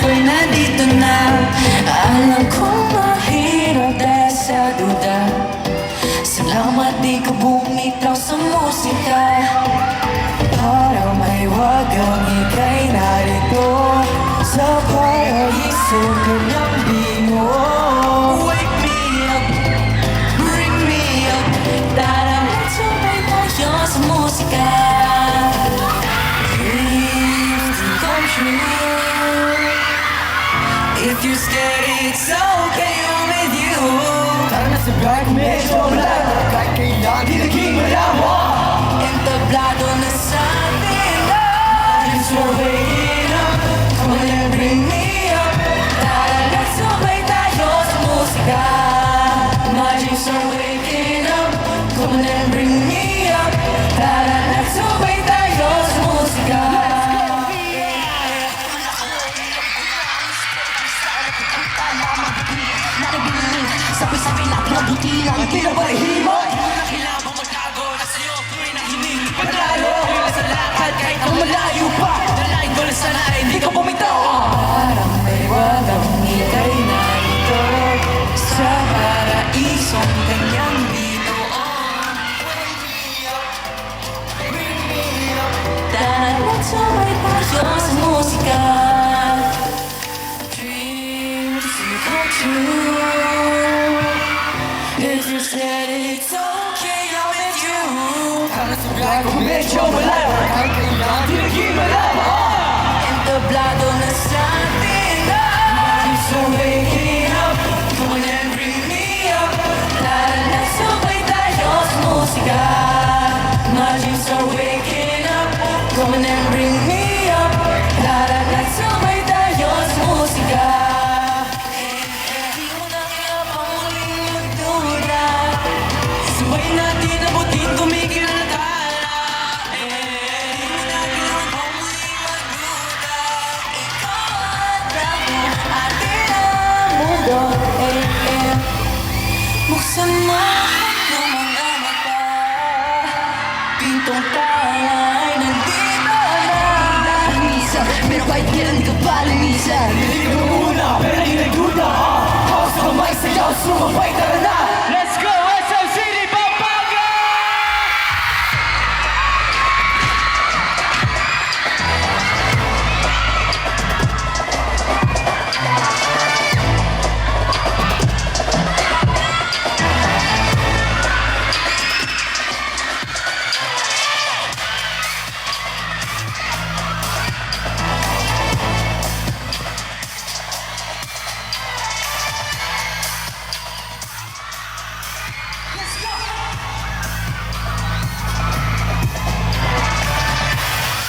ako'y nandito na. Alam kong mahirap dahil sa duda. Salamat di ka bumitaw sa musika. Para may wagang ika'y narito sa paraiso kanyang bingo. Wake me up, bring me up. Tara, let's sabay tayo sa musika. Dreams to come true. If you're scared, it's okay, I'm with you. Tara na sa biyahe kung medyo malayo. Kahit kailan, di naging malamo. Entablado na sa atin na. Dreams are waking up. Come on and bring me up. Tara, let's sabay tayo sa musika. My dreams are waking up. Come on and bring me up. Tara, let's sabay tayo sa musika. Sabi-sabi natin ang buti lang ang pinabalihimay. Kailangan mo magtago na sa'yo. Tuloy na hiningi Panalo sa lakad kahit ang malayo pa. Dalain ko lang sana ay Di ka bumitaw. parang may wagang ika'y narito sa paraisong kanyang binoon. Tara, let's sabay tayo sa musika. Dreams will come true. If you said it's okay, I'm with you. Tara na sa biyahe kung medyo malayo. Kahit kailan, di naging malamo. Entablado na sa atin na. Dreams are waking up. Come on and bring me up. Tara, let's sabay tayo sa musika. My dreams are waking up. Come on and bring me up. Tara, let's sabay tayo sa musika. Di mo na kaya pamuling magduda. Sabay natin abutin, tumigil na tala. Di mo na kailangan pamuling magduda. Ikaw at ako, atin ang mundo. Buksan mo ang mga mata. Pintong tala ay nandito na. Minsan, pero kahit kailan di ka palinisan. Niligo mo muna, pero di nagduda. Hawak sa kamay, sayaw, sumabay, tara na. Let's go, SM City, Pampanga!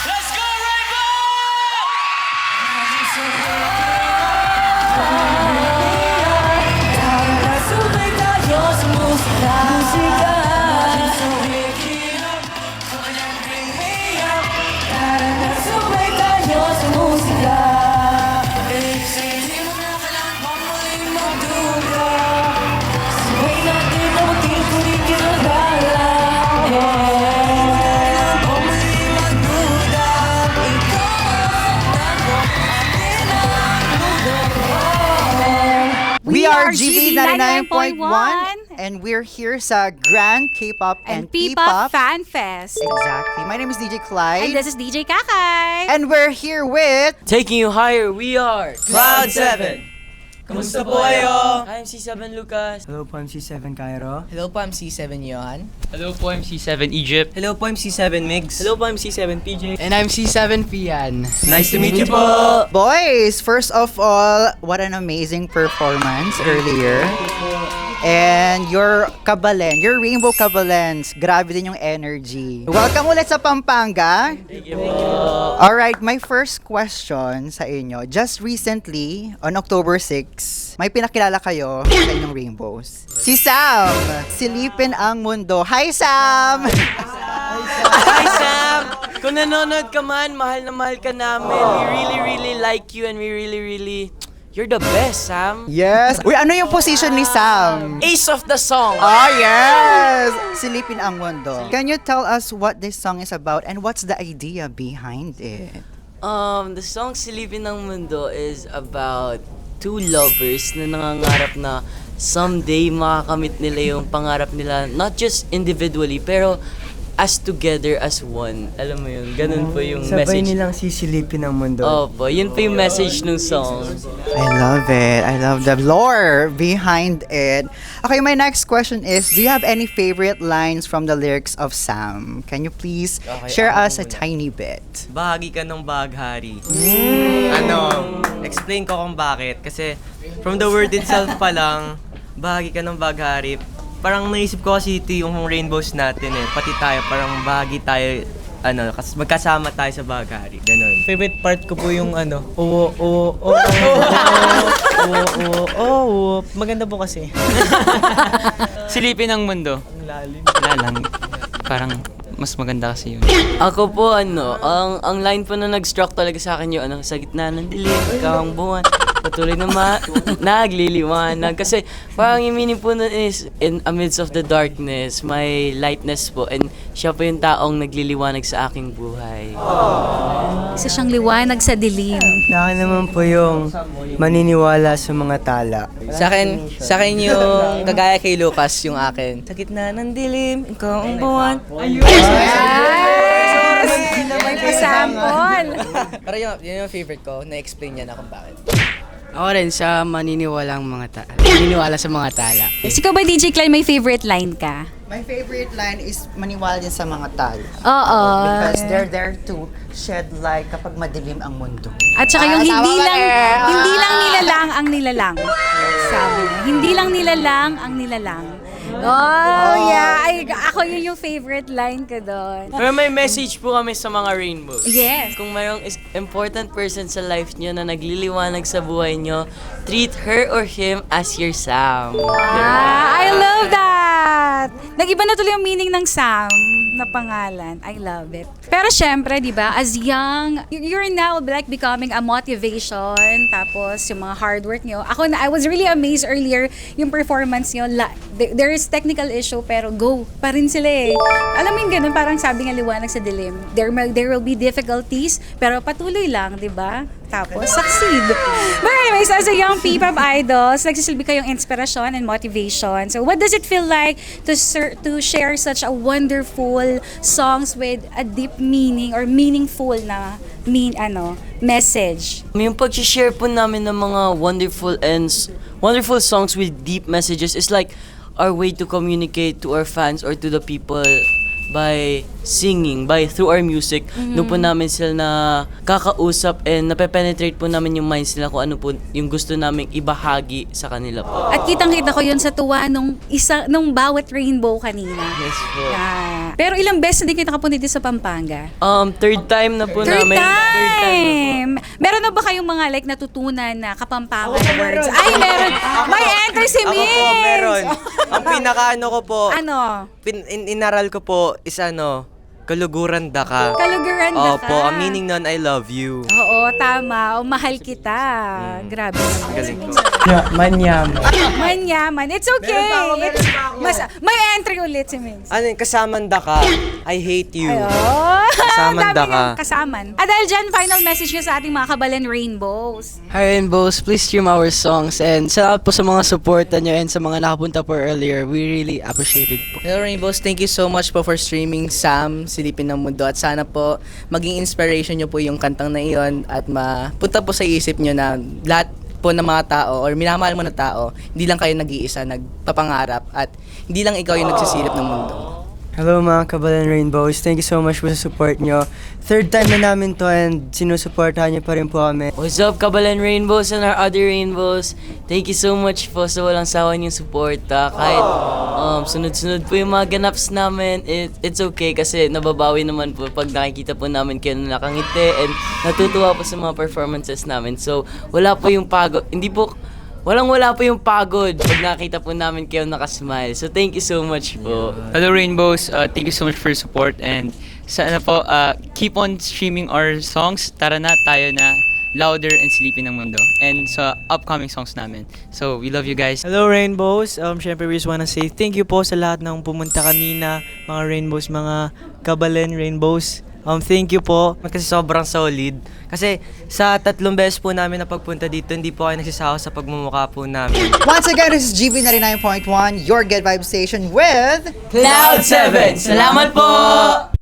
Let's go, Rainbow! Tara, sabay tayo sa musika. Dreams are waking up. Come on and bring me up. Tara, sabay tayo sa musika. Di mo na kailangan pamuling magduda. Sabay natin abutin, tumigil na tala. Di mo na kailangan pamuling magduda. Ikaw at ako, atin ang mundo. We are GV 99.1 and we're here sa Grand K-pop and P-pop Fan Fest. Exactly. My name is DJ Clyde. And this is DJ Kakay. And we're here with Taking you higher, we are Cloud 7. Kamusta po kayo? I'm C7 Lucas. Hello po, MC7 Cairo. Hello po, I'm C7 Johan. Hello po, I'm C7 Egypt. Hello po, I'm C7 Migs. Hello po, I'm C7 PJ. And I'm C7 Pian. Nice to meet you po. Boys. First of all, what an amazing performance earlier. And your Kabalen, your Rainbow Kabalens, grabe din yung energy. Welcome ulit sa Pampanga. Thank you po. Alright, my first question sa inyo. Just recently, on October 6, may pinakilala kayo sa inyong Rainbows. Si Sam, silipin ang mundo. Hi, Sam! Hi Sam! Kung nanonood ka man, mahal na mahal ka namin. We really, really like you and we really, really... You're the best, Sam. Yes! Uy, ano yung position ni Sam? Ace of the song. Oh, yes! Silipin ang mundo. Can you tell us what this song is about and what's the idea behind it? The song Silipin ng Mundo is about two lovers na nangangarap na someday makakamit nila yung pangarap nila, not just individually, pero as together as one. Alam mo yun, ganun po yung Sabay message. nilang sisilipin ang mundo. Opo, yun po yung message ng song. I love it. I love the lore behind it. Okay, my next question is, do you have any favorite lines from the lyrics of Sam? Can you please share us a tiny bit? Bahagi ka ng baghari. Explain ko kung bakit. Kasi from the word itself pa lang, bahagi ka ng baghari. Parang naisip ko kasi ito yung rainbows natin eh. Pati tayo, parang bahagi tayo, magkasama tayo sa baghari. Ganon. Favorite part ko po yung maganda po kasi. Silipin ang mundo. Wala lang. Parang mas maganda kasi yun. Ako po, ang line po na nag-struck talaga sa akin yung sa gitna ng dilim, ikaw ang buwan, patuloy na nagliliwanag. Kasi parang yung meaning po nun is, in amidst of the darkness, may lightness po. And siya po yung taong nagliliwanag sa aking buhay. Isa siyang liwanag sa dilim. Sa akin naman po yung maniniwala sa mga tala. Sa akin yung kagaya kay Lucas yung akin. Sa gitna ng dilim, ikaw ang buwan. Yes! May pasample. Pero yun yung favorite ko, na-explain niya na kung bakit. Ako rin sa maniniwala sa mga tala. Ikaw ba, DJ Clyde, may favorite line ka? My favorite line is maniwala din sa mga tao. Oo. Because they're there to shed light kapag madilim ang mundo. At saka yung tama hindi ba, lang eh? nilalang ang nilalang. Sabi niya, hindi lang nilalang ang nilalang. Oh, yeah. Ay, ako yun yung favorite line ko doon. Pero may message po kami sa mga rainbow. Yes. Kung mayroong important person sa life nyo na nagliliwanag sa buhay nyo, treat her or him as your Sam. I love that! Nag-iba na tuloy yung meaning ng Sam na pangalan. I love it. Pero syempre, di ba, as young, you're now like becoming a motivation, tapos yung mga hard work nyo. I was really amazed earlier yung performance nyo. There is technical issue, pero go pa rin sila eh. Alam mo yung ganun, parang sabi nga liwanag sa dilim. There will be difficulties, pero patuloy lang, di ba? Tapos, succeed. But anyways, as a young P-pop idols, nagsisilbi kayong inspirasyon and motivation. So, what does it feel like to share such a wonderful songs with a deep meaning or meaningful na message? Yung pag-share po namin ng mga wonderful songs with deep messages is like our way to communicate to our fans or to the people by singing, through our music. Doon po namin sila na kakausap and nape-penetrate po namin yung minds nila kung ano po yung gusto namin ibahagi sa kanila po. At kitang-kita ko yun sa tuwa nung bawat rainbow kanina. Yes po. Yeah. Pero ilang beses na din kita nakapunta dito sa Pampanga? Third time na po Third namin. time! Meron na ba kayong mga natututunan na Kapampangan words? Ay, meron! May enter si Ako Mix! po, meron. Ang pinakaano ko po, Ano? inaral ko po is kaluguran da ka. Kaluguran na ka. Opo, ang meaning nun, I love you. Oo, tama. O, mahal kita. Grabe naman. Galing ko. Manyam. Manyaman. It's okay. May entry ulit si Mix. Kasaman da ka, I hate you. Oh, Kasaman da ka. Kasaman. At dahil dyan, final message nyo sa ating mga Kabalen Rainbows. Hi Rainbows, please stream our songs and salamat po sa mga supporta nyo and sa mga nakapunta po earlier. We really appreciate it po. Hello Rainbows, thank you so much po for streaming Sam, Silipin ng Mundo. At sana po maging inspiration nyo po yung kantang na iyon at mapunta po sa isip nyo na lahat po ng mga tao or minamahal mo na tao, hindi lang kayo nag-iisa, nagpapangarap at hindi lang ikaw yung nagsisilip ng mundo. Hello mga Kabalan Rainbows, thank you so much po sa support nyo. Third time na namin to and sinusuportahan nyo pa rin po kami. What's up, Kabalan Rainbows and our other rainbows? Thank you so much po sa walang sawa niyong suporta. Kahit sunod-sunod po yung mga ganaps namin, it's okay kasi nababawi naman po pag nakikita po namin kayo na nakangiti and natutuwa po sa mga performances namin. So, wala po yung pagod. Walang-wala po yung pagod pag nakita po namin kayo nakasmile. So, thank you so much po. Hello Rainbows, thank you so much for your support and sana po keep on streaming our songs. Tara na, tayo na, Louder and Silipin ng Mundo and sa upcoming songs namin. So, we love you guys. Hello Rainbows, syempre we just wanna say thank you po sa lahat ng pumunta kanina, mga Rainbows, mga Kabalen Rainbows. Thank you po. Kasi sobrang solid. Kasi sa 3 beses po namin na pagpunta dito, hindi po kayo nagsisawa sa pagmumukha po namin. Once again, this is GB 99.1, your Good Vibe Station with... Cloud 7, salamat po!